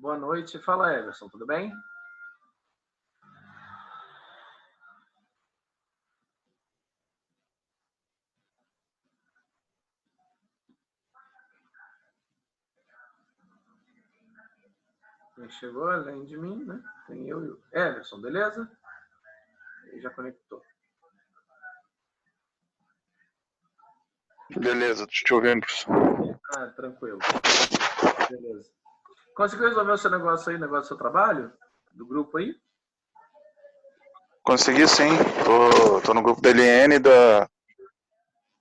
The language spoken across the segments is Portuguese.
Boa noite. Fala, Everson, tudo bem? Quem chegou além de mim, né? Tem eu e o Everson, beleza? Ele já conectou. Beleza, tô te ouvindo, professor. Tranquilo. Beleza. Conseguiu resolver o seu negócio aí, negócio do seu trabalho? Do grupo aí? Consegui sim. Tô no grupo da Eliane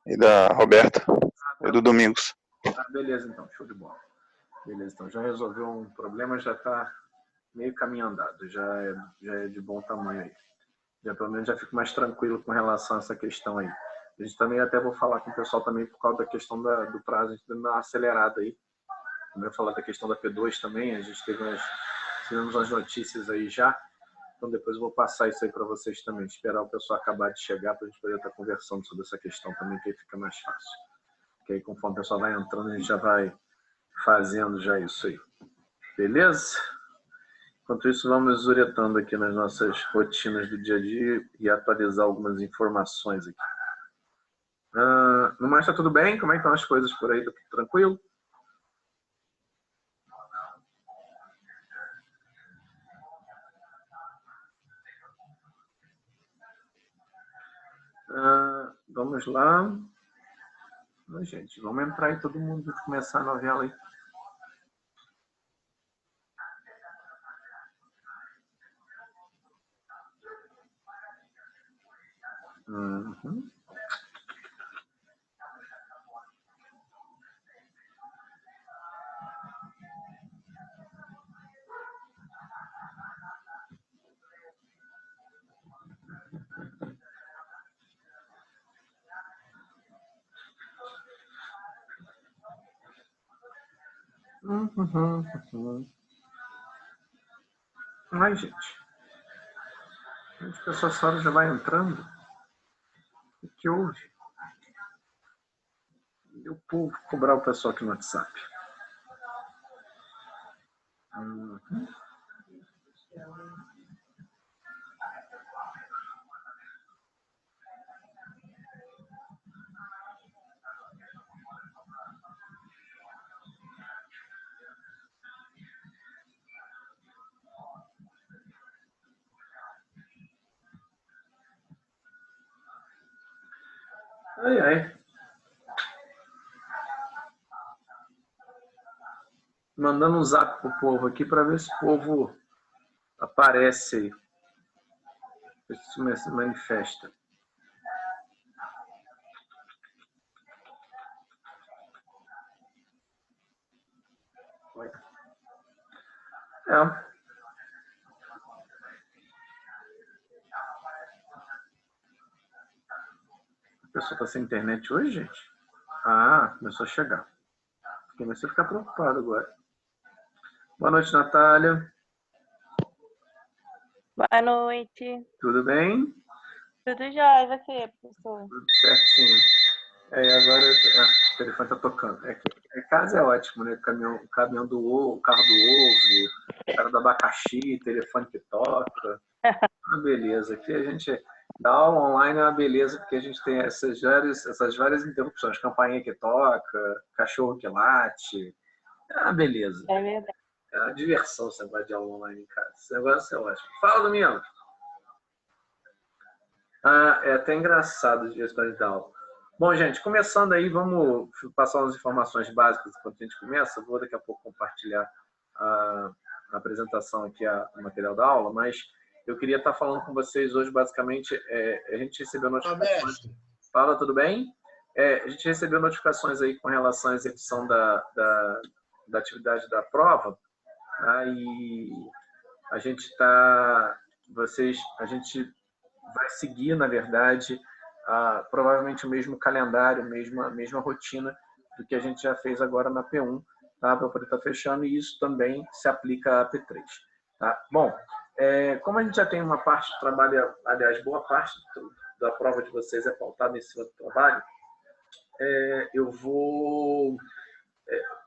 e da Roberta. E do Domingos. Beleza, então. Show de bola. Beleza, então. Já resolveu um problema, já está meio caminho andado. Já é de bom tamanho aí. Já, pelo menos já fico mais tranquilo com relação a essa questão aí. A gente também até vou falar com o pessoal também por causa da questão do prazo, a gente deu uma acelerada aí. Também vou falar da questão da P2 também, a gente tivemos umas notícias aí já, então depois eu vou passar isso aí para vocês também, esperar o pessoal acabar de chegar para a gente poder estar conversando sobre essa questão também, que aí fica mais fácil. Porque aí conforme o pessoal vai entrando, a gente já vai fazendo já isso aí. Beleza? Enquanto isso, vamos orientando aqui nas nossas rotinas do dia a dia e atualizar algumas informações aqui. No mais, está tudo bem? Como é que estão as coisas por aí? Tá tudo tranquilo? Vamos lá. Gente, vamos entrar aí todo mundo e começar a novela aí. Uhum. Ai, gente. Acho que essa hora já vai entrando. O que houve? E o povo cobrar o pessoal aqui no WhatsApp. Uhum. Ai, ai. Mandando um zap pro povo aqui para ver se o povo aparece aí. Ver se se manifesta. É. A pessoa está sem internet hoje, gente? Começou a chegar. Comecei a ficar preocupado agora. Boa noite, Natália. Boa noite. Tudo bem? Tudo jóia, e você, professor? Tudo certinho. Agora o telefone está tocando. Casa é ótimo, né? Caminhão do ovo, o carro do ovo, o cara do abacaxi, telefone que toca. Uma beleza. Aqui a gente dá aula online, é uma beleza, porque a gente tem essas várias interrupções. Campainha que toca, cachorro que late. É uma beleza. É verdade. É uma diversão esse negócio de aula online em casa. Esse negócio é ótimo. Fala, Domingo. É até engraçado os dias para a gente dar aula. Bom, gente, começando aí, vamos passar umas informações básicas enquanto a gente começa. Vou daqui a pouco compartilhar a apresentação aqui, o material da aula, mas eu queria estar falando com vocês hoje, basicamente, a gente recebeu notificações. Fala, tudo bem? A gente recebeu notificações aí com relação à execução da atividade da prova, tá? E a gente vai seguir, na verdade, provavelmente o mesmo calendário, a mesma rotina do que a gente já fez agora na P1, tá? Para poder estar fechando, e isso também se aplica à P3. Tá? Bom, como a gente já tem uma parte do trabalho, aliás, boa parte da prova de vocês é pautada em cima do trabalho, eu vou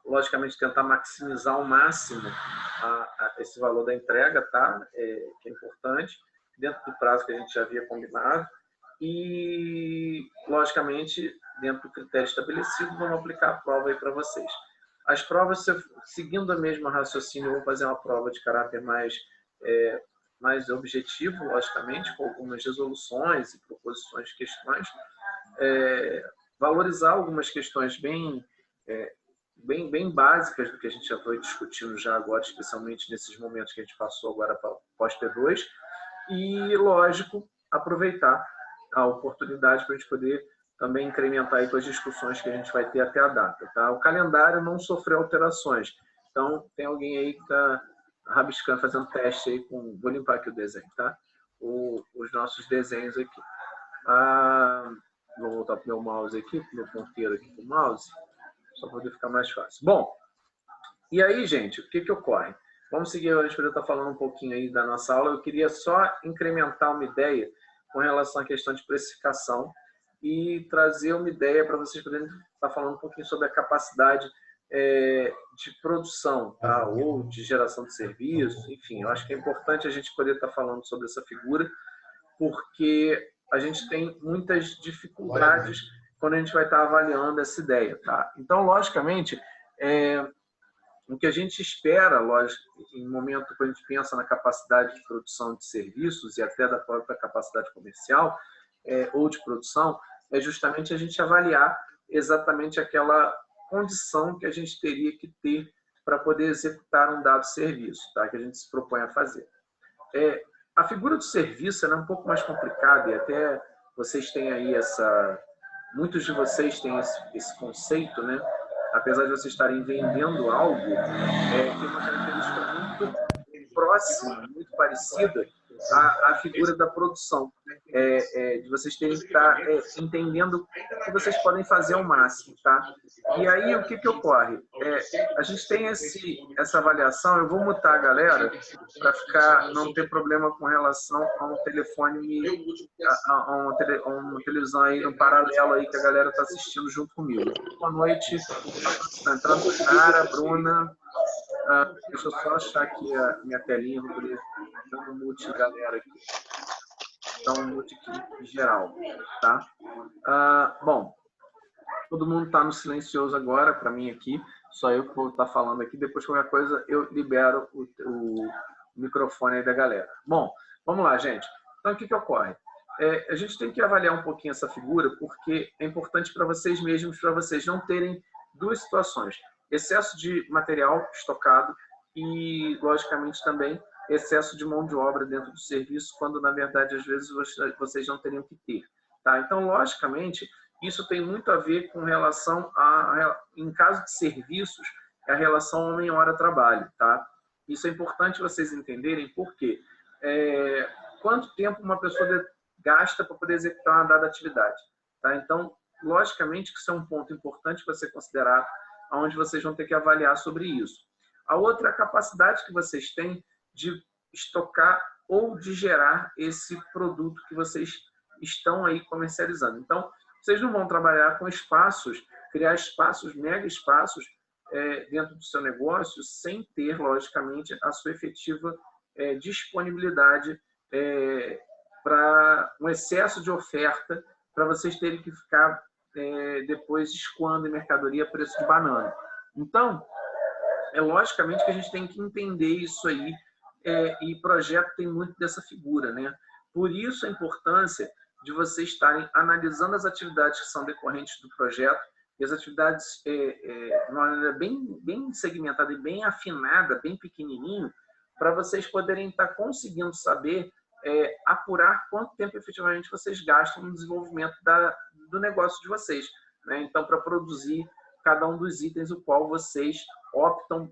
logicamente, tentar maximizar ao máximo esse valor da entrega, tá? Que é importante, dentro do prazo que a gente já havia combinado. E, logicamente, dentro do critério estabelecido, vamos aplicar a prova aí para vocês. As provas, seguindo a mesma raciocínio, eu vou fazer uma prova de caráter mais objetivo, logicamente, com algumas resoluções e proposições de questões. Valorizar algumas questões bem básicas do que a gente já foi discutindo já agora, especialmente nesses momentos que a gente passou agora para pós-P2. E, lógico, aproveitar a oportunidade para a gente poder também incrementar aí com as discussões que a gente vai ter até a data. Tá? O calendário não sofreu alterações. Então, tem alguém aí que está rabiscando, fazendo teste aí com... Vou limpar aqui o desenho, tá? Os nossos desenhos aqui. Vou voltar para o meu mouse aqui, para o meu ponteiro aqui do mouse, só para poder ficar mais fácil. Bom, e aí, gente, o que ocorre? Vamos seguir, a gente poderia estar falando um pouquinho aí da nossa aula. Eu queria só incrementar uma ideia com relação à questão de precificação e trazer uma ideia para vocês poderem estar falando um pouquinho sobre a capacidade de produção, tá? Ou de geração de serviços, enfim. Eu acho que é importante a gente poder estar falando sobre essa figura, porque a gente tem muitas dificuldades quando a gente vai estar avaliando essa ideia, tá? Então, logicamente, o que a gente espera, lógico, em momento que a gente pensa na capacidade de produção de serviços e até da própria capacidade comercial ou de produção, é justamente a gente avaliar exatamente aquela condição que a gente teria que ter para poder executar um dado serviço, tá? Que a gente se propõe a fazer. A figura do serviço é um pouco mais complicada e até vocês têm aí muitos de vocês têm esse conceito, né? Apesar de vocês estarem vendendo algo, tem uma característica muito próxima, muito parecida à figura da produção. De vocês terem que estar entendendo o que vocês podem fazer ao máximo, tá? E aí, o que ocorre? A gente tem essa avaliação, eu vou mutar a galera para não ter problema com relação a um telefone, a uma televisão aí no paralelo aí que a galera está assistindo junto comigo. Boa noite, está entrando Cara, Bruna. Deixa eu só achar aqui a minha telinha, vou poder dar um mute galera aqui. Então, um mute aqui em geral, tá? Bom, todo mundo está no silencioso agora, para mim aqui, só eu que vou estar falando aqui, depois qualquer coisa eu libero o microfone aí da galera. Bom, vamos lá, gente. Então, o que ocorre? A gente tem que avaliar um pouquinho essa figura, porque é importante para vocês mesmos, para vocês não terem duas situações. Excesso de material estocado e, logicamente, também excesso de mão de obra dentro do serviço, quando, na verdade, às vezes, vocês não teriam que ter. Tá? Então, logicamente, isso tem muito a ver com relação em caso de serviços, a relação homem-hora-trabalho. Tá? Isso é importante vocês entenderem, porque quanto tempo uma pessoa gasta para poder executar uma dada atividade. Tá? Então, logicamente, que isso é um ponto importante para ser considerado, onde vocês vão ter que avaliar sobre isso. A outra é a capacidade que vocês têm de estocar ou de gerar esse produto que vocês estão aí comercializando. Então, vocês não vão trabalhar com espaços, criar espaços, mega espaços dentro do seu negócio, sem ter, logicamente, a sua efetiva disponibilidade para um excesso de oferta, para vocês terem que ficar depois escoando em mercadoria a preço de banana. Então, logicamente que a gente tem que entender isso aí, e projeto tem muito dessa figura, né? Por isso a importância de vocês estarem analisando as atividades que são decorrentes do projeto, e as atividades de uma maneira bem segmentada e bem afinada, bem pequenininho, para vocês poderem estar conseguindo saber apurar quanto tempo efetivamente vocês gastam no desenvolvimento do negócio de vocês, né? Então, para produzir cada um dos itens o qual vocês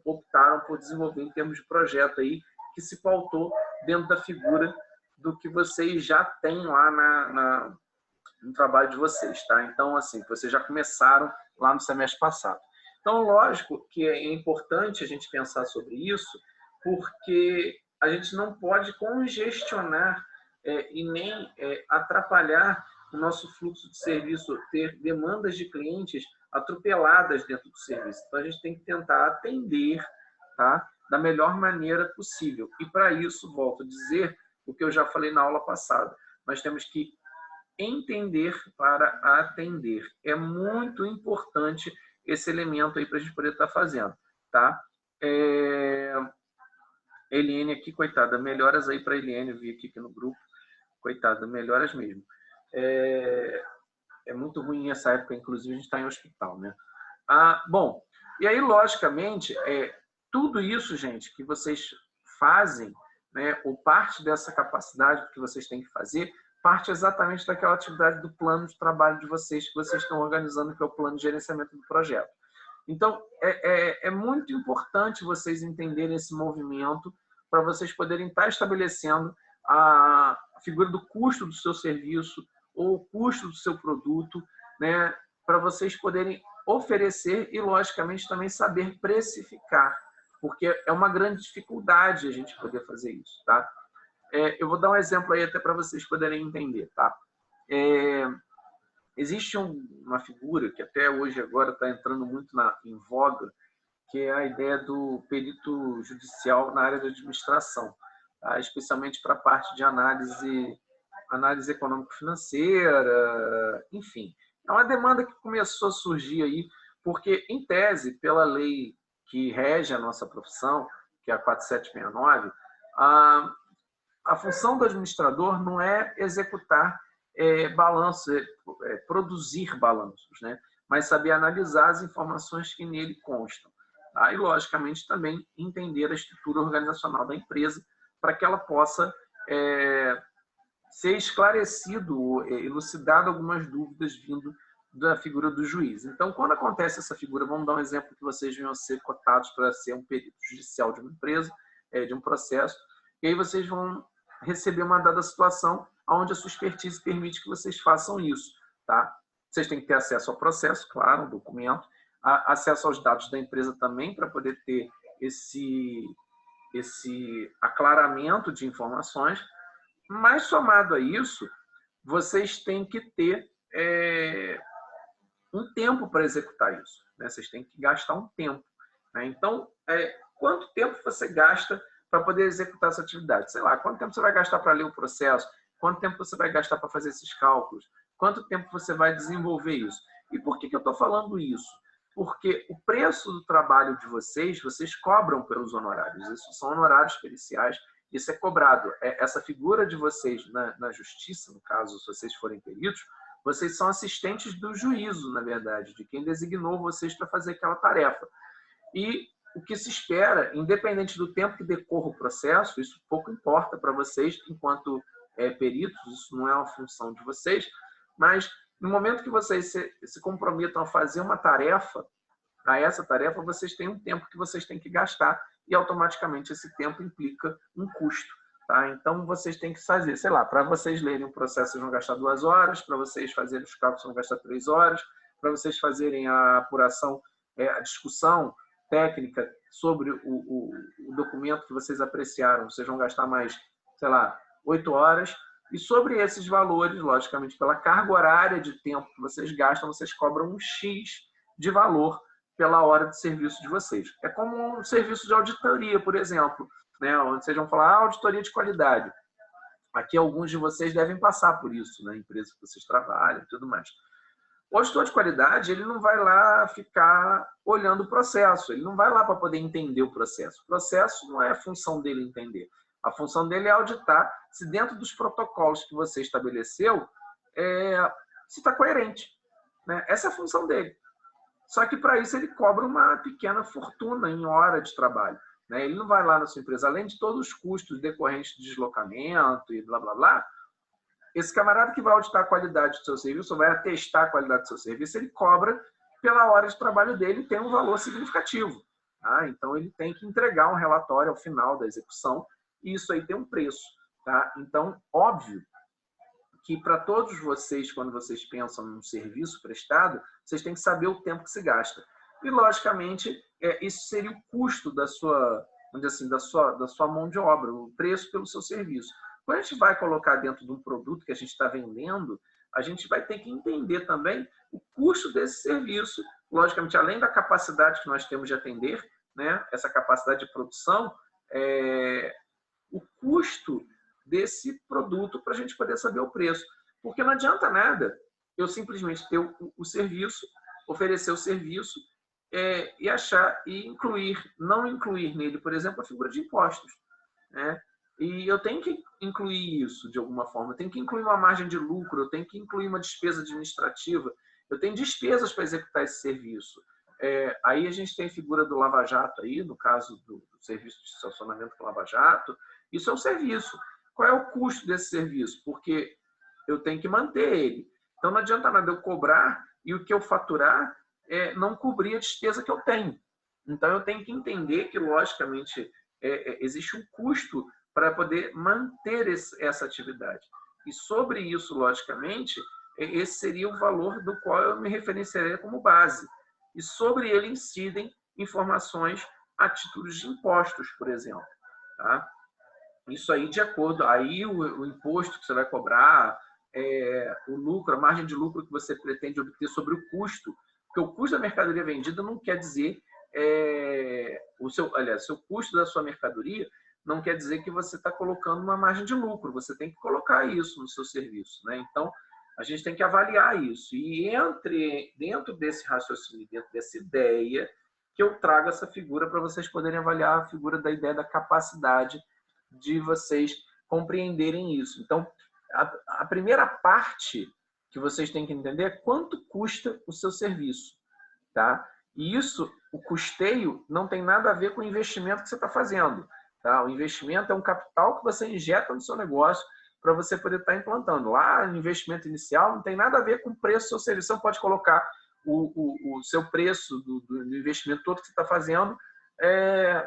optaram por desenvolver em termos de projeto aí, que se pautou dentro da figura do que vocês já têm lá no trabalho de vocês, tá? Então, assim, vocês já começaram lá no semestre passado. Então, lógico que é importante a gente pensar sobre isso, porque a gente não pode congestionar e nem atrapalhar o nosso fluxo de serviço, ter demandas de clientes atropeladas dentro do serviço. Então, a gente tem que tentar atender, tá, da melhor maneira possível. E, para isso, volto a dizer o que eu já falei na aula passada. Nós temos que entender para atender. É muito importante esse elemento aí para a gente poder estar fazendo, tá? Eliane aqui, coitada, melhoras aí para Eliane, eu vi aqui no grupo, coitada, melhoras mesmo. É muito ruim essa época, inclusive a gente está em hospital, né? Bom, e aí, logicamente, tudo isso, gente, que vocês fazem, né, ou parte dessa capacidade que vocês têm que fazer, parte exatamente daquela atividade do plano de trabalho de vocês, que vocês estão organizando, que é o plano de gerenciamento do projeto. Então, é muito importante vocês entenderem esse movimento para vocês poderem estar estabelecendo a figura do custo do seu serviço ou o custo do seu produto, né, para vocês poderem oferecer e, logicamente, também saber precificar, porque é uma grande dificuldade a gente poder fazer isso, tá? Eu vou dar um exemplo aí até para vocês poderem entender, tá? Existe uma figura que até hoje agora está entrando muito em voga, que é a ideia do perito judicial na área da administração, tá? Especialmente para a parte de análise econômico-financeira, enfim. É uma demanda que começou a surgir aí, porque, em tese, pela lei que rege a nossa profissão, que é a 4769, a função do administrador não é executar balanços, produzir balanços, né? Mas saber analisar as informações que nele constam. Tá? E, logicamente, também entender a estrutura organizacional da empresa para que ela possa ser esclarecido, elucidado algumas dúvidas vindo da figura do juiz. Então, quando acontece essa figura, vamos dar um exemplo que vocês venham a ser cotados para ser um perito judicial de uma empresa, de um processo, e aí vocês vão receber uma dada situação onde a sua expertise permite que vocês façam isso, tá? Vocês têm que ter acesso ao processo, claro, um documento, acesso aos dados da empresa também para poder ter esse aclaramento de informações, mas somado a isso, vocês têm que ter um tempo para executar isso, né? Vocês têm que gastar um tempo, né? Então, quanto tempo você gasta para poder executar essa atividade? Sei lá, quanto tempo você vai gastar para ler o processo? Quanto tempo você vai gastar para fazer esses cálculos? Quanto tempo você vai desenvolver isso? E por que eu estou falando isso? Porque o preço do trabalho de vocês cobram pelos honorários. Isso são honorários periciais, isso é cobrado. Essa figura de vocês na justiça, no caso, se vocês forem peritos, vocês são assistentes do juízo, na verdade, de quem designou vocês para fazer aquela tarefa. E o que se espera, independente do tempo que decorra o processo, isso pouco importa para vocês enquanto peritos, isso não é uma função de vocês, mas no momento que vocês se comprometam a fazer uma tarefa, a essa tarefa vocês têm um tempo que vocês têm que gastar e automaticamente esse tempo implica um custo. Tá? Então, vocês têm que fazer, sei lá, para vocês lerem o processo, vocês vão gastar 2 horas, para vocês fazerem os cálculos, vocês vão gastar 3 horas, para vocês fazerem a apuração, a discussão técnica sobre o documento que vocês apreciaram, vocês vão gastar mais, sei lá, 8 horas. E sobre esses valores, logicamente, pela carga horária de tempo que vocês gastam, vocês cobram um X de valor pela hora de serviço de vocês. É como um serviço de auditoria, por exemplo, né, onde vocês vão falar auditoria de qualidade. Aqui alguns de vocês devem passar por isso, na empresa que vocês trabalham e tudo mais. O auditor de qualidade, ele não vai lá ficar olhando o processo, ele não vai lá para poder entender o processo. O processo não é a função dele entender. A função dele é auditar se dentro dos protocolos que você estabeleceu, se está coerente. Né? Essa é a função dele. Só que para isso ele cobra uma pequena fortuna em hora de trabalho. Né? Ele não vai lá na sua empresa, além de todos os custos decorrentes de deslocamento e blá, blá, blá, esse camarada que vai auditar a qualidade do seu serviço, ou vai atestar a qualidade do seu serviço, ele cobra pela hora de trabalho dele e tem um valor significativo. Tá? Então, ele tem que entregar um relatório ao final da execução e isso aí tem um preço. Tá? Então, óbvio que para todos vocês, quando vocês pensam num serviço prestado, vocês têm que saber o tempo que se gasta. E, logicamente, isso seria o custo da sua, vamos dizer assim, da sua mão de obra, o preço pelo seu serviço. Quando a gente vai colocar dentro de um produto que a gente está vendendo, a gente vai ter que entender também o custo desse serviço logicamente, além da capacidade que nós temos de atender, né, essa capacidade de produção, o custo desse produto para a gente poder saber o preço. Porque não adianta nada eu simplesmente ter o serviço, oferecer o serviço e achar e não incluir nele, por exemplo, a figura de impostos, né? E eu tenho que incluir isso de alguma forma. Eu tenho que incluir uma margem de lucro, eu tenho que incluir uma despesa administrativa, eu tenho despesas para executar esse serviço. Aí a gente tem a figura do Lava Jato aí, no caso do serviço de estacionamento com Lava Jato. Isso é um serviço. Qual é o custo desse serviço? Porque eu tenho que manter ele. Então não adianta nada eu cobrar e o que eu faturar não cobrir a despesa que eu tenho. Então eu tenho que entender que, logicamente, existe um custo para poder manter essa atividade. E sobre isso, logicamente, esse seria o valor do qual eu me referenciaria como base. E sobre ele incidem informações a títulos de impostos, por exemplo. Tá? Isso aí de acordo, aí o imposto que você vai cobrar, o lucro, a margem de lucro que você pretende obter sobre o custo, porque o custo da mercadoria vendida não quer dizer seu custo da sua mercadoria não quer dizer que você está colocando uma margem de lucro, você tem que colocar isso no seu serviço, né? Então, a gente tem que avaliar isso. E dentro desse raciocínio, dentro dessa ideia, que eu trago essa figura para vocês poderem avaliar a figura da ideia da capacidade de vocês compreenderem isso. Então, a primeira parte que vocês têm que entender é quanto custa o seu serviço, tá? E isso, o custeio, não tem nada a ver com o investimento que você está fazendo, tá? O investimento é um capital que você injeta no seu negócio para você poder estar implantando. Lá, o investimento inicial não tem nada a ver com o preço do seu serviço. Você não pode colocar o seu preço do investimento todo que você está fazendo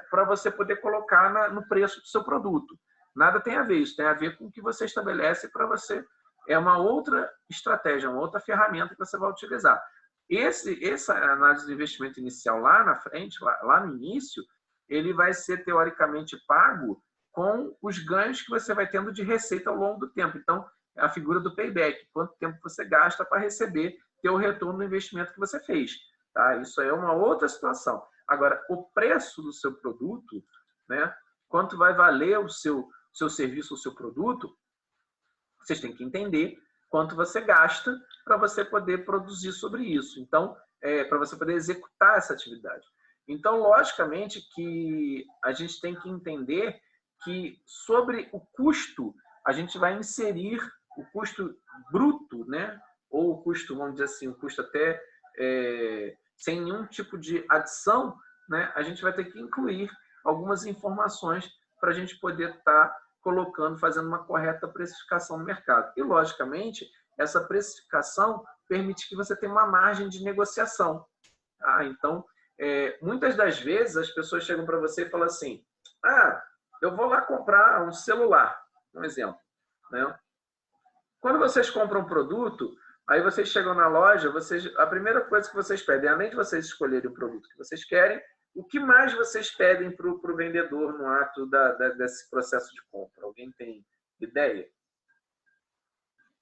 para você poder colocar no preço do seu produto. Nada tem a ver. Isso tem a ver com o que você estabelece para você. É uma outra estratégia, uma outra ferramenta que você vai utilizar. Essa análise de investimento inicial lá na frente, lá no início, ele vai ser teoricamente pago com os ganhos que você vai tendo de receita ao longo do tempo. Então, é a figura do payback, quanto tempo você gasta para receber ter o retorno do investimento que você fez. Tá? Isso é uma outra situação. Agora, o preço do seu produto, né, quanto vai valer o seu serviço, o seu produto, vocês têm que entender quanto você gasta para você poder produzir sobre isso. Então, para você poder executar essa atividade. Então, logicamente que a gente tem que entender que sobre o custo, a gente vai inserir o custo bruto, né? Ou o custo, vamos dizer assim, o custo até sem nenhum tipo de adição, né? A gente vai ter que incluir algumas informações para a gente poder estar colocando, fazendo uma correta precificação no mercado. E, logicamente, essa precificação permite que você tenha uma margem de negociação. Tá? Então, muitas das vezes as pessoas chegam para você e falam assim: eu vou lá comprar um celular, um exemplo. Né? Quando vocês compram um produto, aí vocês chegam na loja, a primeira coisa que vocês pedem, além de vocês escolherem o produto que vocês querem, o que mais vocês pedem para o vendedor no ato desse processo de compra? Alguém tem ideia?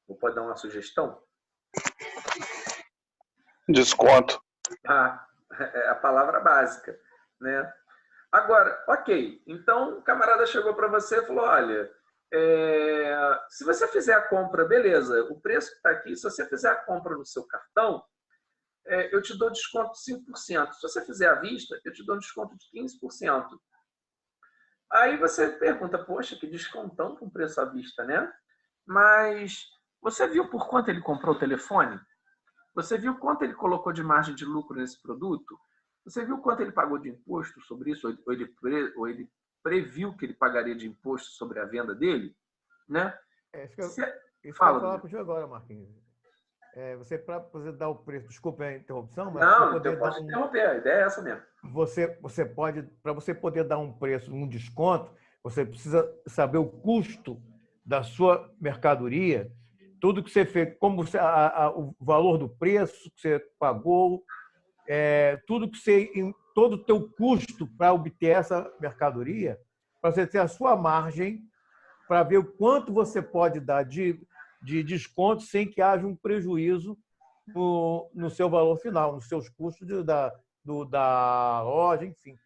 Ou pode dar uma sugestão? Desconto. É a palavra básica, né? Agora, ok, então o camarada chegou para você e falou: olha, se você fizer a compra, beleza, o preço que está aqui, se você fizer a compra no seu cartão, eu te dou desconto de 5%. Se você fizer à vista, eu te dou um desconto de 15%. Aí você pergunta: poxa, que descontão com preço à vista, né? Mas você viu por quanto ele comprou o telefone? Você viu quanto ele colocou de margem de lucro nesse produto? Você viu quanto ele pagou de imposto sobre isso? Ou ele previu que ele pagaria de imposto sobre a venda dele? Né? Isso que eu ia falar contigo agora, Marquinhos. Você, para você dar o preço, desculpa a interrupção, mas não, eu posso interromper, a ideia é essa mesmo. Você pode, para você poder dar um preço, um desconto, você precisa saber o custo da sua mercadoria, tudo que você fez, como você, o valor do preço que você pagou, tudo que você, todo o teu custo para obter essa mercadoria, para você ter a sua margem, para ver o quanto você pode dar de desconto sem que haja um prejuízo no seu valor final, nos seus custos da loja, enfim.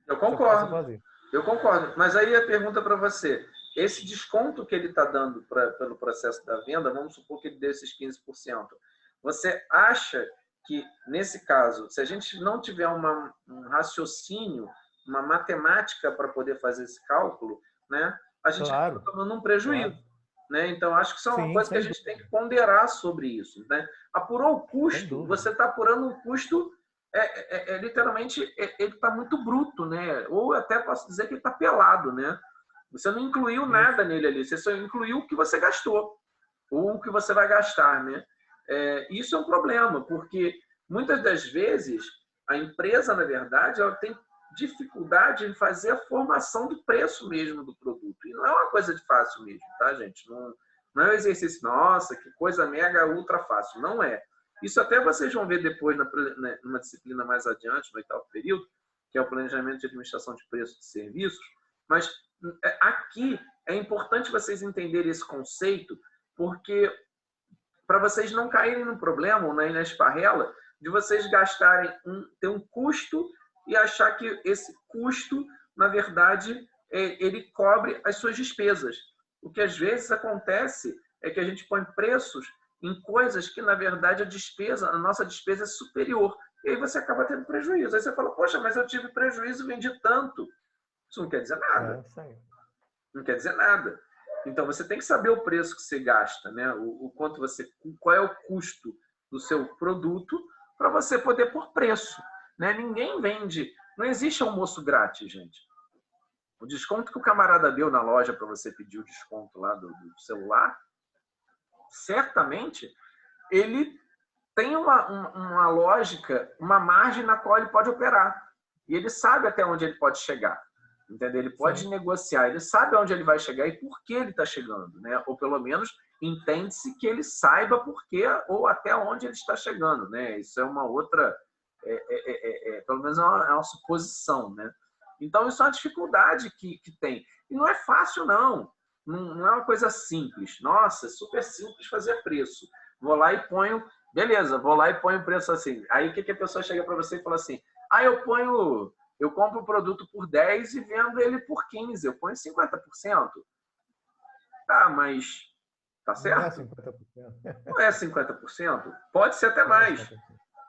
Eu Você possa concordo. fazer. Eu concordo. Mas aí a pergunta para você, esse desconto que ele está dando pelo processo da venda, vamos supor que ele dê esses 15%. Você acha que, nesse caso, se a gente não tiver um raciocínio, uma matemática para poder fazer esse cálculo, né, a gente Claro. está tomando um prejuízo. Claro. Né? Então, acho que isso é uma Sim, coisa que a sem gente tem que ponderar sobre isso. Né? Apurou o Sem custo, dúvida. você está apurando um custo, literalmente, ele está muito bruto, né? Ou até posso dizer que ele está pelado. Né? Você não incluiu nada nele ali, você só incluiu o que você gastou, ou o que você vai gastar. Né? Isso é um problema, porque muitas das vezes a empresa, na verdade, ela tem dificuldade em fazer a formação do preço mesmo do produto. E não é uma coisa de fácil mesmo, tá, gente? Não é um exercício, nossa, que coisa mega ultra fácil. Não é. Isso até vocês vão ver depois numa disciplina mais adiante, no 8º período, que é o planejamento de administração de preços de serviços. Mas aqui é importante vocês entenderem esse conceito, porque para vocês não caírem no problema, ou na esparrela, de vocês gastarem, ter um custo e achar que esse custo, na verdade, ele cobre as suas despesas. O que às vezes acontece é que a gente põe preços em coisas que, na verdade, a nossa despesa é superior. E aí você acaba tendo prejuízo. Aí você fala, poxa, mas eu tive prejuízo e vendi tanto. Isso não quer dizer nada. Não quer dizer nada. Então, você tem que saber o preço que você gasta, né? Qual é o custo do seu produto para você poder pôr preço. Né? Ninguém vende, não existe almoço grátis, gente. O desconto que o camarada deu na loja para você pedir o desconto lá do celular, certamente ele tem uma lógica, uma margem na qual ele pode operar. E ele sabe até onde ele pode chegar. Entendeu? Ele pode negociar, ele sabe onde ele vai chegar e por que ele está chegando. Né? Ou pelo menos entende-se que ele saiba por quê ou até onde ele está chegando. Né? Isso é uma outra... pelo menos é uma suposição, né? Então, isso é uma dificuldade que tem. E não é fácil, não. Não é uma coisa simples. Nossa, é super simples fazer preço. Vou lá e ponho... Beleza, vou lá e ponho o preço assim. Aí, o que a pessoa chega para você e fala assim, eu compro o produto por 10 e vendo ele por 15. Eu ponho 50%. Tá, mas... Tá certo? Não é 50%. Não é 50%. Pode ser até mais.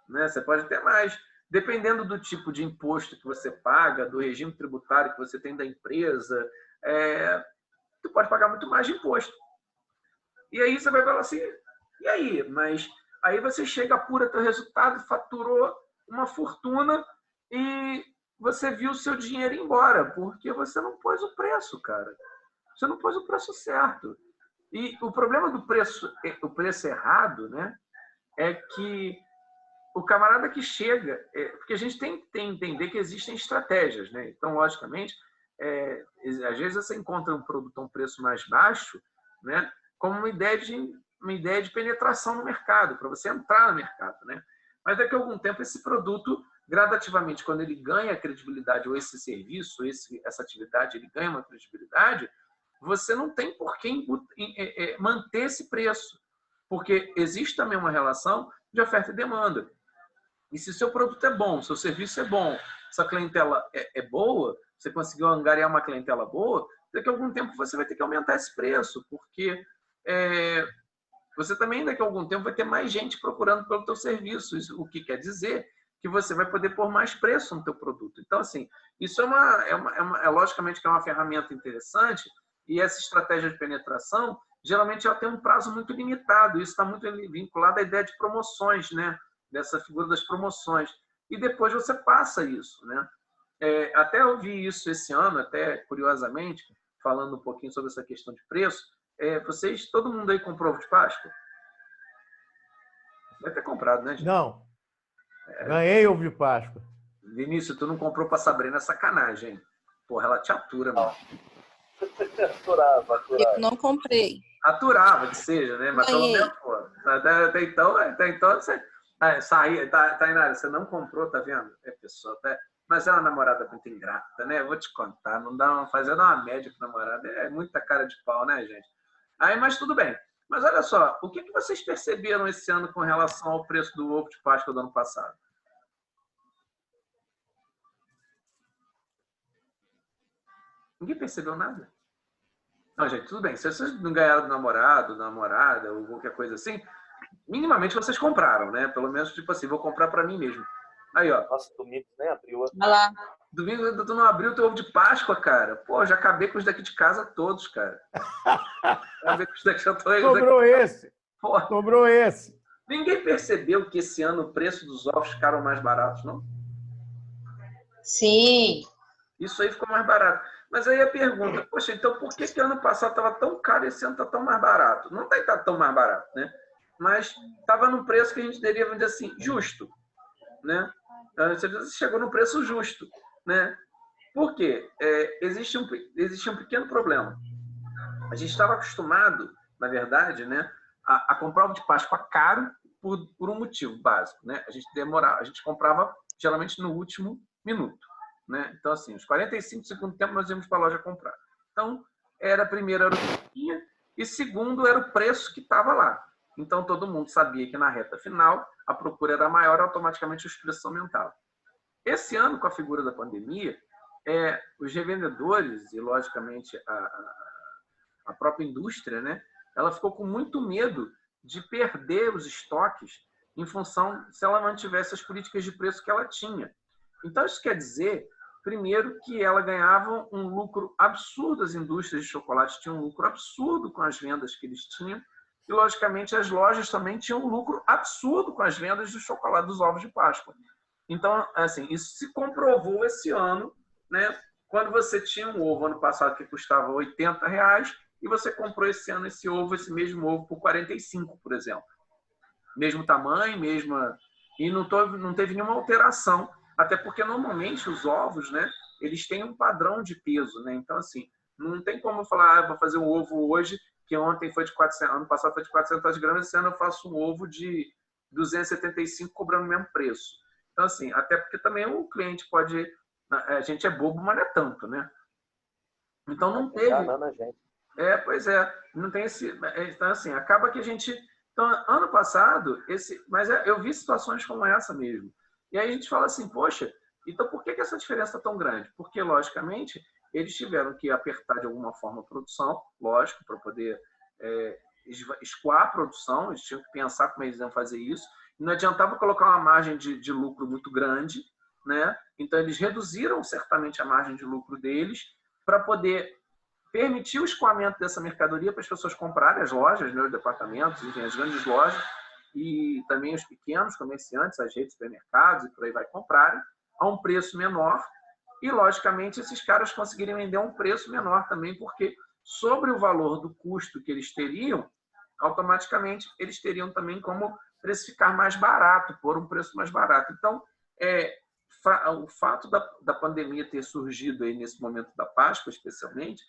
Né? Você pode ter mais. Dependendo do tipo de imposto que você paga, do regime tributário que você tem da empresa, você pode pagar muito mais de imposto. E aí você vai falar assim, e aí? Mas aí você chega, apura teu resultado, faturou uma fortuna e você viu o seu dinheiro ir embora, porque você não pôs o preço, cara. Você não pôs o preço certo. E o problema do preço errado, né, é que o camarada que chega... porque a gente tem que entender que existem estratégias, né? Então, logicamente, às vezes você encontra um produto a um preço mais baixo, né, como uma ideia de penetração no mercado, para você entrar no mercado. Né? Mas daqui a algum tempo esse produto, gradativamente, quando ele ganha credibilidade, ou esse serviço, essa atividade, ele ganha uma credibilidade, você não tem por que manter esse preço, porque existe também uma relação de oferta e demanda. E se seu produto é bom, seu serviço é bom, sua clientela é boa, você conseguiu angariar uma clientela boa, daqui a algum tempo você vai ter que aumentar esse preço, porque você também daqui a algum tempo vai ter mais gente procurando pelo teu serviço, o que quer dizer que você vai poder pôr mais preço no teu produto. Então, assim, isso logicamente que é uma ferramenta interessante, e essa estratégia de penetração, geralmente ela tem um prazo muito limitado, isso está muito vinculado à ideia de promoções, né? Dessa figura das promoções. E depois você passa isso. Né? Até eu vi isso esse ano, até curiosamente, falando um pouquinho sobre essa questão de preço. Todo mundo aí comprou ovo de Páscoa? Deve ter comprado, né, gente? Não. Ganhei ovo de Páscoa. Vinícius, tu não comprou pra Sabrina, é sacanagem, hein? Porra, ela te atura, mano. Aturava. Eu não comprei. Aturava, que seja, né? Mas pelo menos, pô. Até então você... Tainara, você não comprou, tá vendo? Pessoa, mas é uma namorada muito ingrata, né? Eu vou te contar, não dá fazendo uma média com namorada, é muita cara de pau, né, gente? Aí, mas tudo bem. Mas olha só, o que vocês perceberam esse ano com relação ao preço do ovo de Páscoa do ano passado? Ninguém percebeu nada? Não, gente, tudo bem. Se vocês não ganharam do namorado, namorada ou qualquer coisa assim, minimamente vocês compraram, né? Pelo menos, tipo assim, vou comprar para mim mesmo. Aí, ó. Nossa, domingo nem abriu. Olha lá. Domingo tu não abriu o teu ovo de Páscoa, cara. Pô, já acabei com os daqui de casa todos, cara. Acabei com os daqui, já tô aí. Sobrou esse. Porra. Sobrou esse. Ninguém percebeu que esse ano o preço dos ovos ficaram mais baratos, não? Sim. Isso aí ficou mais barato. Mas aí a pergunta, poxa, então por que ano passado estava tão caro e esse ano está tão mais barato? Não está tão mais barato, né? Mas estava num preço que a gente deveria dizer assim, justo, né? Você chegou no preço justo, né? Por quê? Existe um pequeno problema. A gente estava acostumado, na verdade, né, a comprar ovo de Páscoa caro por um motivo básico, né? A gente comprava geralmente no último minuto, né? Então, assim, os 45 segundos tempo nós íamos para a loja comprar. Então, primeiro era o que tinha e segundo era o preço que estava lá. Então, todo mundo sabia que na reta final a procura era maior e automaticamente os preços aumentavam. Esse ano, com a figura da pandemia, os revendedores e, logicamente, a própria indústria, né, ela ficou com muito medo de perder os estoques em função se ela mantivesse as políticas de preço que ela tinha. Então, isso quer dizer, primeiro, que ela ganhava um lucro absurdo, as indústrias de chocolate tinham um lucro absurdo com as vendas que eles tinham, e, logicamente, as lojas também tinham um lucro absurdo com as vendas do chocolate, dos ovos de Páscoa. Então, assim, isso se comprovou esse ano, né? Quando você tinha um ovo ano passado que custava R$80 e você comprou esse ano esse mesmo ovo por 45, por exemplo. Mesmo tamanho, mesma... E não teve nenhuma alteração, até porque normalmente os ovos, né, eles têm um padrão de peso, né? Então, assim, não tem como falar, vou fazer um ovo hoje que ontem foi de 400, ano passado foi de 400 gramas, esse ano eu faço um ovo de 275 cobrando o mesmo preço. Então, assim, até porque também o cliente pode... A gente é bobo, mas não é tanto, né? Então, não teve... Pois é. Não tem esse... Então, assim, acaba que a gente... Então, ano passado, mas eu vi situações como essa mesmo. E aí a gente fala assim, poxa, então por que essa diferença é tão grande? Porque, logicamente, eles tiveram que apertar de alguma forma a produção, lógico, para poder escoar a produção, eles tinham que pensar como eles iam fazer isso. Não adiantava colocar uma margem de lucro muito grande, né? Então, eles reduziram certamente a margem de lucro deles para poder permitir o escoamento dessa mercadoria para as pessoas comprarem, as lojas, né, os departamentos, enfim, as grandes lojas, e também os pequenos comerciantes, as redes de supermercados e por aí vai comprarem, a um preço menor. E, logicamente, esses caras conseguirem vender a um preço menor também, porque sobre o valor do custo que eles teriam, automaticamente eles teriam também como precificar mais barato, pôr um preço mais barato. Então, o fato da pandemia ter surgido aí nesse momento da Páscoa, especialmente,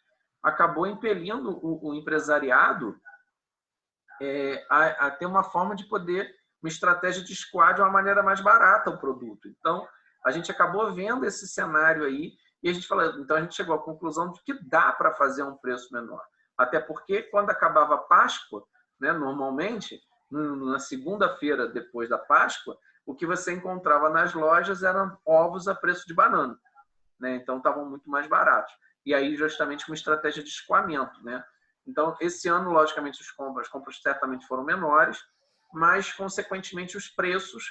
acabou impelindo o empresariado a ter uma forma de poder, uma estratégia de escoar de uma maneira mais barata o produto. Então, a gente acabou vendo esse cenário aí e então a gente chegou à conclusão de que dá para fazer um preço menor. Até porque, quando acabava a Páscoa, né, normalmente, na segunda-feira depois da Páscoa, o que você encontrava nas lojas eram ovos a preço de banana, né? Então, estavam muito mais baratos. E aí, justamente, uma estratégia de escoamento, né? Então, esse ano, logicamente, as compras certamente foram menores, mas, consequentemente, os preços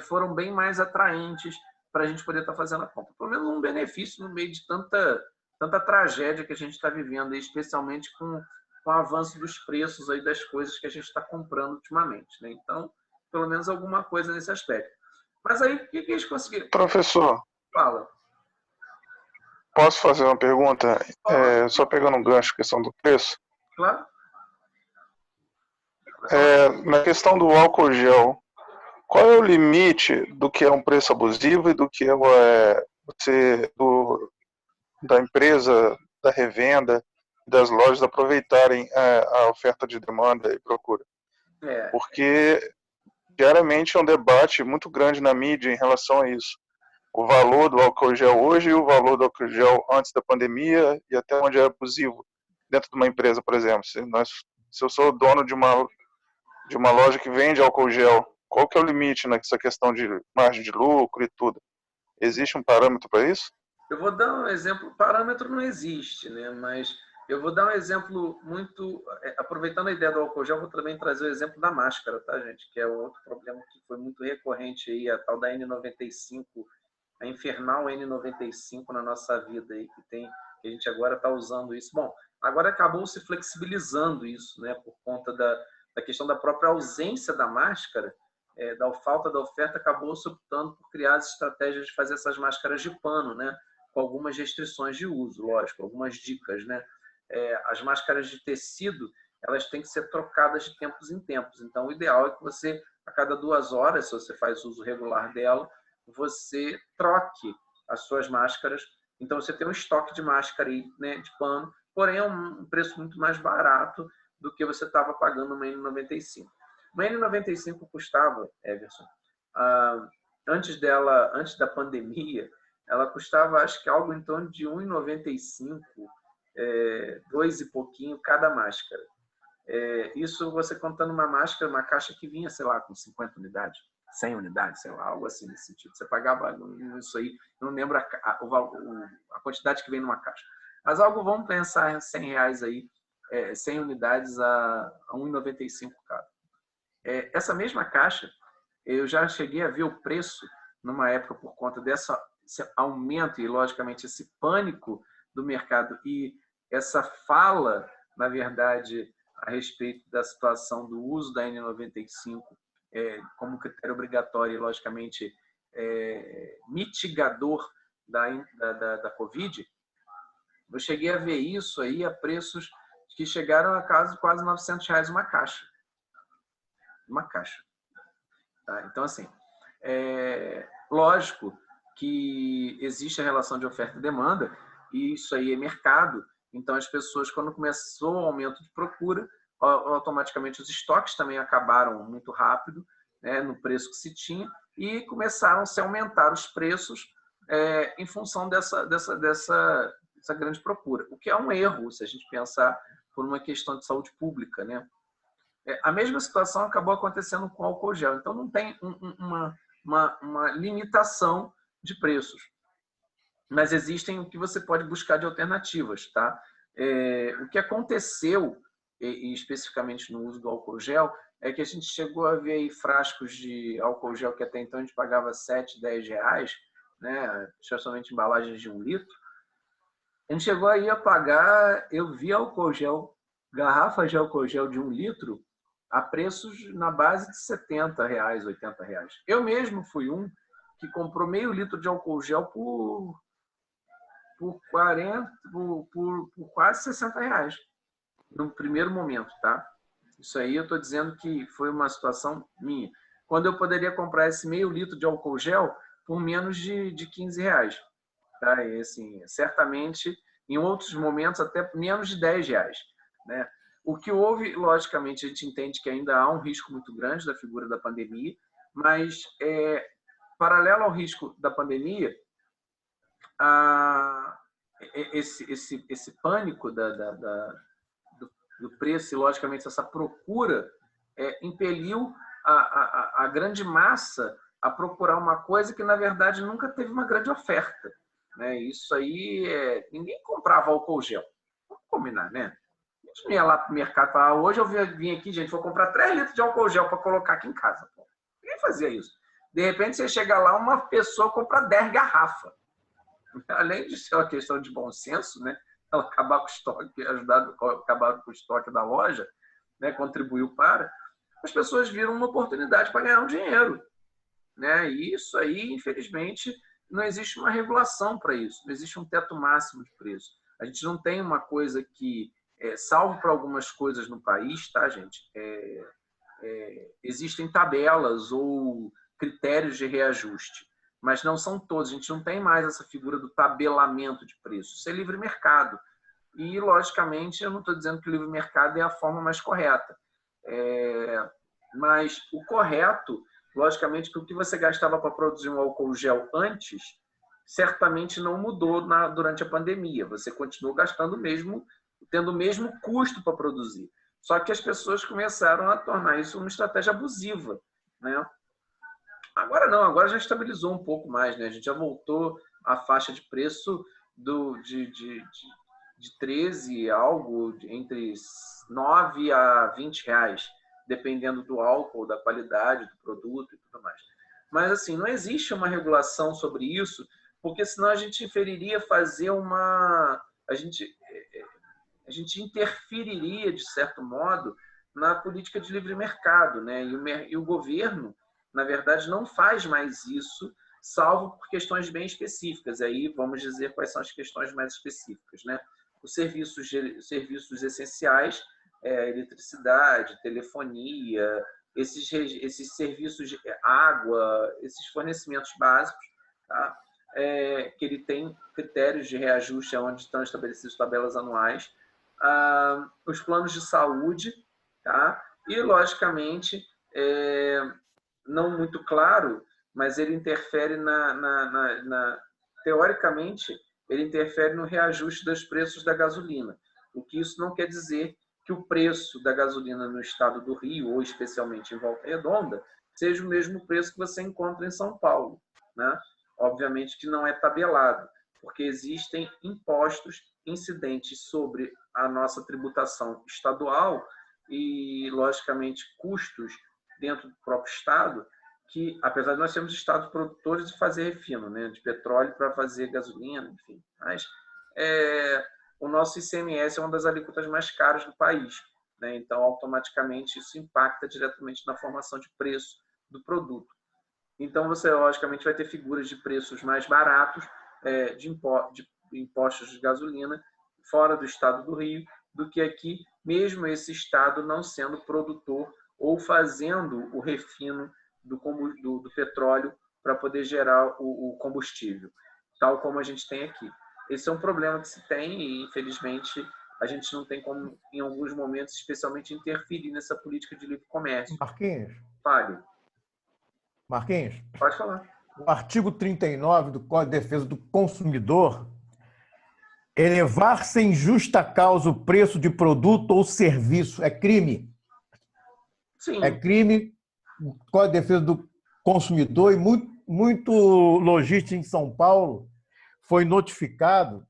foram bem mais atraentes para a gente poder estar fazendo a compra. Pelo menos um benefício no meio de tanta tragédia que a gente está vivendo, especialmente com o avanço dos preços aí das coisas que a gente está comprando ultimamente, né? Então, pelo menos alguma coisa nesse aspecto. Mas aí, o que eles conseguiram? Professor, Fala. Posso fazer uma pergunta? Só pegando um gancho, questão do preço. Claro. Na questão do álcool gel, qual é o limite do que é um preço abusivo e do que da empresa, da revenda, das lojas aproveitarem a oferta de demanda e procura? Porque diariamente é um debate muito grande na mídia em relação a isso. O valor do álcool gel hoje e o valor do álcool gel antes da pandemia e até onde é abusivo dentro de uma empresa, por exemplo. Se nós Se eu sou dono de uma loja que vende álcool gel, qual que é o limite nessa questão de margem de lucro e tudo? Existe um parâmetro para isso? Eu vou dar um exemplo, parâmetro não existe, né? Mas eu vou dar um exemplo muito... Aproveitando a ideia do álcool gel, vou também trazer o exemplo da máscara, tá, gente? Que é outro problema que foi muito recorrente aí, a tal da N95, a infernal N95 na nossa vida aí, que a gente agora está usando isso. Bom, agora acabou se flexibilizando isso, né? Por conta da questão da própria ausência da máscara, da falta da oferta, acabou se optando por criar as estratégias de fazer essas máscaras de pano, né? Com algumas restrições de uso, lógico, algumas dicas, né? As máscaras de tecido, elas têm que ser trocadas de tempos em tempos. Então, o ideal é que você, a cada 2 horas, se você faz uso regular dela, você troque as suas máscaras. Então, você tem um estoque de máscara aí, né, de pano, porém é um preço muito mais barato do que você estava pagando uma N95. Uma N95 custava, Everson, antes da pandemia, ela custava, acho que algo em torno de R$ 1,95, 2 e pouquinho cada máscara. Isso você contando uma máscara, uma caixa que vinha, sei lá, com 50 unidades, 100 unidades, sei lá, algo assim nesse sentido. Você pagava isso aí, não lembro a quantidade que vem numa caixa. Mas algo, vamos pensar em R$100 aí, 100 unidades a R$ 1,95 cada. Essa mesma caixa, eu já cheguei a ver o preço numa época por conta desse aumento e, logicamente, esse pânico do mercado e essa fala, na verdade, a respeito da situação do uso da N95 como critério obrigatório e, logicamente, mitigador da Covid, eu cheguei a ver isso aí a preços que chegaram a quase R$900 uma caixa. Uma caixa. Tá? Então, assim, lógico que existe a relação de oferta e demanda, e isso aí é mercado. Então, as pessoas, quando começou o aumento de procura, automaticamente os estoques também acabaram muito rápido, né, no preço que se tinha, e começaram a se aumentar os preços em função dessa grande procura, o que é um erro, se a gente pensar por uma questão de saúde pública, né? A mesma situação acabou acontecendo com o álcool gel. Então, não tem uma limitação de preços. Mas existem o que você pode buscar de alternativas. Tá? O que aconteceu, e especificamente no uso do álcool gel, é que a gente chegou a ver aí frascos de álcool gel que até então a gente pagava R$7, R$10, né? Especialmente embalagens de 1 litro. A gente chegou aí a pagar, eu vi álcool gel, garrafas de álcool gel de 1 litro, a preços na base de R$70, R$80. Eu mesmo fui um que comprou meio litro de álcool gel por quase R$60 no primeiro momento, tá? Isso aí eu estou dizendo que foi uma situação minha. Quando eu poderia comprar esse meio litro de álcool gel por menos de R$15. Tá? E, assim, certamente, em outros momentos, até menos de R$10. Né? O que houve, logicamente, a gente entende que ainda há um risco muito grande da figura da pandemia, mas, paralelo ao risco da pandemia, esse pânico do preço e, logicamente, essa procura impeliu a grande massa a procurar uma coisa que, na verdade, nunca teve uma grande oferta. Né? Isso aí, ninguém comprava álcool gel. Vamos combinar, né? A gente não ia lá para o mercado e falar, hoje eu vim aqui, gente, vou comprar 3 litros de álcool gel para colocar aqui em casa. Pô. Ninguém fazia isso. De repente, você chega lá, uma pessoa compra 10 garrafas. Além de ser uma questão de bom senso, né? Ela acabar com o estoque, ajudar a acabar com o estoque da loja, né? Contribuiu para, as pessoas viram uma oportunidade para ganhar um dinheiro. Né? E isso aí, infelizmente, não existe uma regulação para isso, não existe um teto máximo de preço. A gente não tem uma coisa que, salvo para algumas coisas no país, tá, gente? Existem tabelas ou critérios de reajuste, mas não são todos. A gente não tem mais essa figura do tabelamento de preço. Isso é livre mercado. E, logicamente, eu não estou dizendo que o livre mercado é a forma mais correta. Mas o correto, logicamente, que o que você gastava para produzir um álcool gel antes, certamente não mudou durante a pandemia. Você continuou gastando mesmo, tendo o mesmo custo para produzir. Só que as pessoas começaram a tornar isso uma estratégia abusiva, né? Agora não, agora já estabilizou um pouco mais, né? A gente já voltou à faixa de preço de 13, algo entre 9 a 20 reais, dependendo do álcool, da qualidade do produto e tudo mais. Mas, assim, não existe uma regulação sobre isso, porque senão a gente inferiria fazer uma... A gente interferiria, de certo modo, na política de livre mercado, né? E o governo, na verdade, não faz mais isso, salvo por questões bem específicas. Aí vamos dizer quais são as questões mais específicas, né? Os serviços essenciais, eletricidade, telefonia, esses serviços de água, esses fornecimentos básicos, tá? Que ele tem critérios de reajuste onde estão estabelecidas tabelas anuais, os planos de saúde, tá? E, logicamente, não muito claro, mas ele interfere teoricamente, ele interfere no reajuste dos preços da gasolina. O que isso não quer dizer que o preço da gasolina no estado do Rio, ou especialmente em Volta Redonda, seja o mesmo preço que você encontra em São Paulo, né? Obviamente que não é tabelado, porque existem impostos incidentes sobre a nossa tributação estadual e, logicamente, custos dentro do próprio estado, que, apesar de nós sermos estados produtores de fazer refino, né, de petróleo para fazer gasolina, enfim, mas o nosso ICMS é uma das alíquotas mais caras do país, né, então, automaticamente, isso impacta diretamente na formação de preço do produto. Então, você, logicamente, vai ter figuras de preços mais baratos de impostos de gasolina fora do estado do Rio do que aqui, mesmo esse estado não sendo produtor ou fazendo o refino do petróleo para poder gerar o combustível, tal como a gente tem aqui. Esse é um problema que se tem e, infelizmente, a gente não tem como, em alguns momentos, especialmente, interferir nessa política de livre comércio. Marquinhos. Fale. Marquinhos. Pode falar. O artigo 39 do Código de Defesa do Consumidor: elevar sem justa causa o preço de produto ou serviço é crime. Sim. É crime. O Código de Defesa do Consumidor, e muito lojista em São Paulo foi notificado.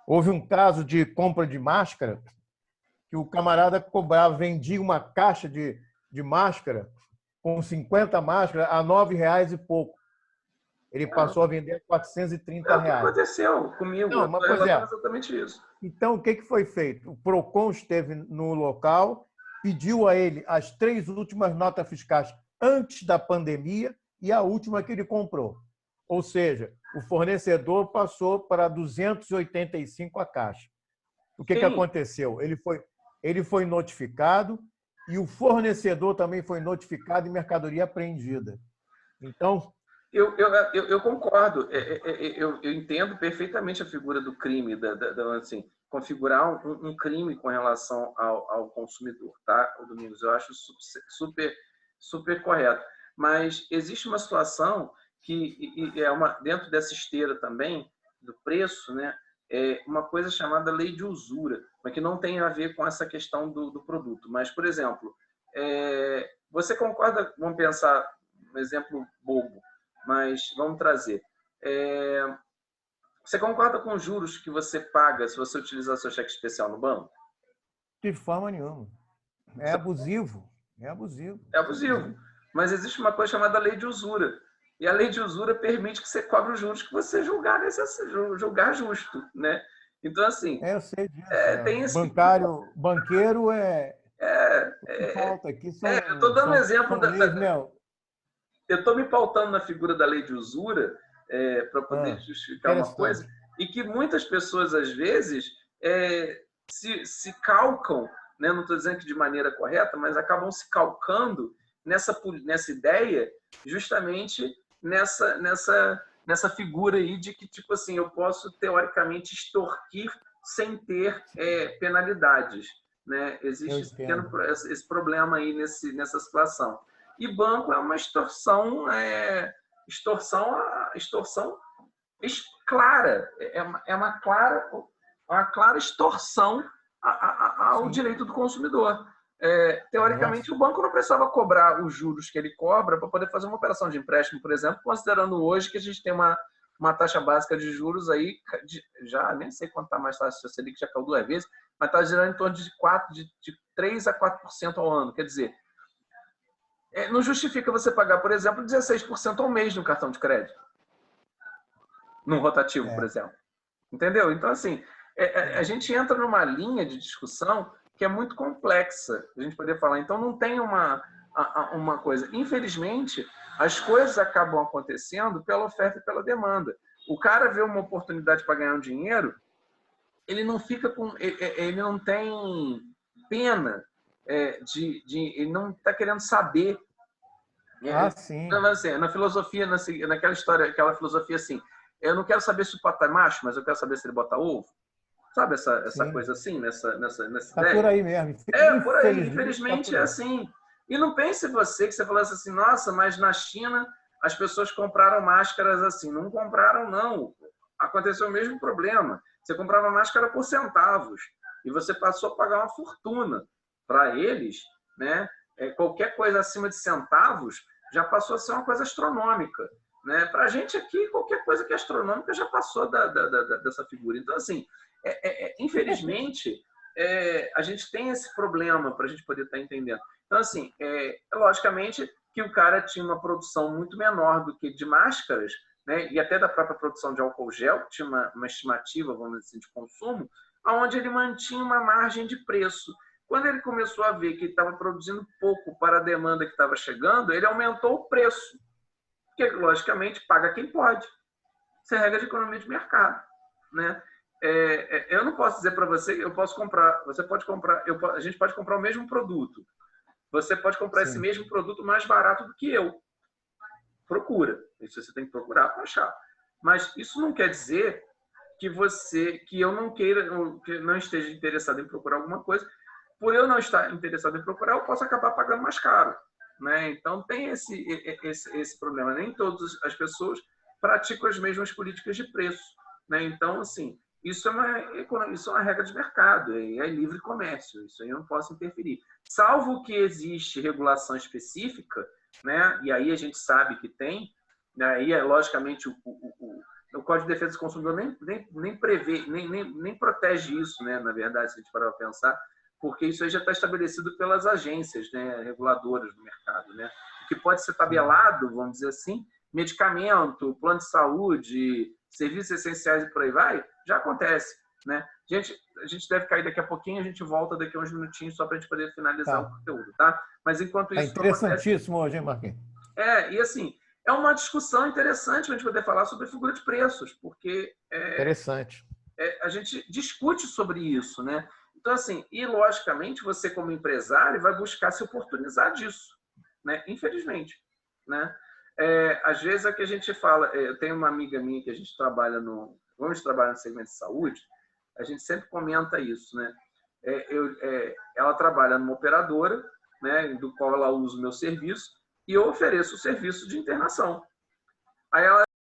Houve um caso de compra de máscara que o camarada cobrava, vendia uma caixa de máscara com 50 máscaras a R$9 e pouco. Ele passou a vender a R$430. É o que aconteceu comigo. Não, mas, pois exatamente isso. Então, o que foi feito? O PROCON esteve no local, pediu a ele as 3 últimas notas fiscais antes da pandemia e a última que ele comprou. Ou seja, o fornecedor passou para 285 a caixa. O que aconteceu? Ele foi notificado e o fornecedor também foi notificado e mercadoria apreendida. Então... Eu concordo. Eu entendo perfeitamente a figura do crime, assim, configurar um crime com relação ao consumidor, tá, Domingos? Eu acho super correto. Mas existe uma situação que dentro dessa esteira também do preço, né? Uma coisa chamada lei de usura, mas que não tem a ver com essa questão do produto. Mas, por exemplo, você concorda? Vamos pensar um exemplo bobo, mas vamos trazer. Você concorda com os juros que você paga se você utilizar seu cheque especial no banco? De forma nenhuma. É abusivo. É abusivo. É abusivo. Mas existe uma coisa chamada lei de usura. E a lei de usura permite que você cobre os juros que você julgar justo, né? Então, assim... eu sei disso. Tem esse banqueiro falta aqui. Eu estou dando um exemplo eu estou me pautando na figura da lei de usura para poder justificar uma coisa, e que muitas pessoas, às vezes, se calcam, né? Não estou dizendo que de maneira correta, mas acabam se calcando nessa ideia, justamente nessa figura aí de que, tipo assim, eu posso, teoricamente, extorquir sem ter penalidades, né? Existe esse problema aí nessa situação. E banco é uma extorsão clara. É uma clara extorsão ao direito do consumidor. teoricamente, o banco não precisava cobrar os juros que ele cobra para poder fazer uma operação de empréstimo, por exemplo, considerando hoje que a gente tem uma taxa básica de juros aí, já nem sei quanto está mais taxa Selic, já caiu 2 vezes, mas está girando em torno de 3 a 4% ao ano. Quer dizer, não justifica você pagar, por exemplo, 16% ao mês no cartão de crédito, num rotativo, por exemplo. Entendeu? Então, assim, a gente entra numa linha de discussão que é muito complexa, a gente poder falar. Então, não tem uma coisa. Infelizmente, as coisas acabam acontecendo pela oferta e pela demanda. O cara vê uma oportunidade para ganhar um dinheiro, ele não fica com... Ele não tem pena ele não está querendo saber. Sim. Então, assim, na filosofia, naquela história, aquela filosofia assim, eu não quero saber se o pato é macho, mas eu quero saber se ele bota ovo. Sabe essa coisa assim, nessa ideia? Tá por aí mesmo. Por aí. Infelizmente é assim. E não pense você que você falasse assim, nossa, mas na China as pessoas compraram máscaras assim. Não compraram, não. Aconteceu o mesmo problema. Você comprava máscara por centavos e você passou a pagar uma fortuna. Para eles, né? Qualquer coisa acima de centavos já passou a ser uma coisa astronômica. Né? Para a gente aqui, qualquer coisa que é astronômica já passou dessa figura. Então, assim, infelizmente, a gente tem esse problema para a gente poder estar entendendo. Então, assim, logicamente que o cara tinha uma produção muito menor do que de máscaras, né? E até da própria produção de álcool gel, que tinha uma estimativa, vamos dizer assim, de consumo, onde ele mantinha uma margem de preço. Quando ele começou a ver que estava produzindo pouco para a demanda que estava chegando, ele aumentou o preço. Porque, logicamente, paga quem pode. Isso é regra de economia de mercado. Né? Eu não posso dizer para você, eu posso comprar, você pode comprar, a gente pode comprar o mesmo produto. Você pode comprar esse mesmo produto mais barato do que eu. Procura. Isso você tem que procurar para achar. Mas isso não quer dizer que eu não queira, que não esteja interessado em procurar alguma coisa. Por eu não estar interessado em procurar, eu posso acabar pagando mais caro. Né? Então, tem esse problema. Nem todas as pessoas praticam as mesmas políticas de preço. Né? Então, assim, isso é uma regra de mercado, é livre comércio, isso aí eu não posso interferir. Salvo que existe regulação específica, né? E aí a gente sabe que tem, né? Aí, logicamente, o Código de Defesa do Consumidor nem prevê, nem protege isso, né? Na verdade, se a gente parar para pensar, porque isso aí já está estabelecido pelas agências, né, reguladoras do mercado. Né? O que pode ser tabelado, vamos dizer assim, medicamento, plano de saúde, serviços essenciais e por aí vai, já acontece. Né? A gente deve cair daqui a pouquinho, a gente volta daqui a uns minutinhos só para a gente poder finalizar o conteúdo. Tá? Mas enquanto isso... interessantíssimo hoje, hein, Marquinhos? E assim, é uma discussão interessante para a gente poder falar sobre a figura de preços, porque interessante. A gente discute sobre isso, né? Então, assim, e logicamente você como empresário vai buscar se oportunizar disso, né? Infelizmente, né? Às vezes é que a gente fala, eu tenho uma amiga minha que a gente trabalha vamos trabalhar no segmento de saúde, a gente sempre comenta isso, né? Ela trabalha numa operadora, né? Do qual ela usa o meu serviço e eu ofereço o serviço de internação. Aí ela